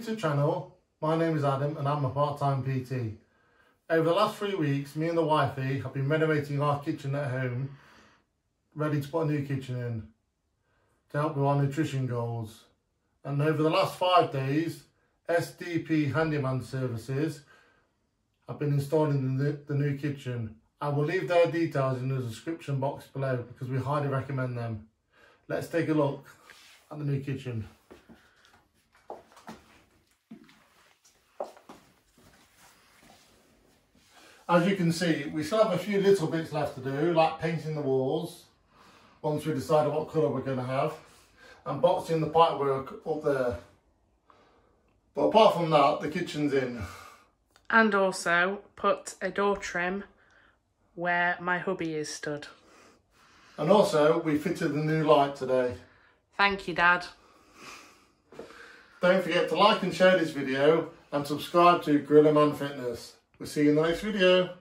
YouTube channel. My name is Adam and I'm a part-time PT. Over the last 3 weeks, me and the wifey have been renovating our kitchen at home, ready to put a new kitchen in to help with our nutrition goals. And over the last 5 days, SDP Handyman Services have been installing the new kitchen. I will leave their details in the description box below because we highly recommend them. Let's take a look at the new kitchen. As you can see, we still have a few little bits left to do, like painting the walls, once we decide what colour we're going to have, and boxing the pipework up there. But apart from that, the kitchen's in. And also put a door trim where my hubby is stood. And also, we fitted the new light today. Thank you, Dad. Don't forget to like and share this video and subscribe to Gorilla Man Fitness. We'll see you in the next video.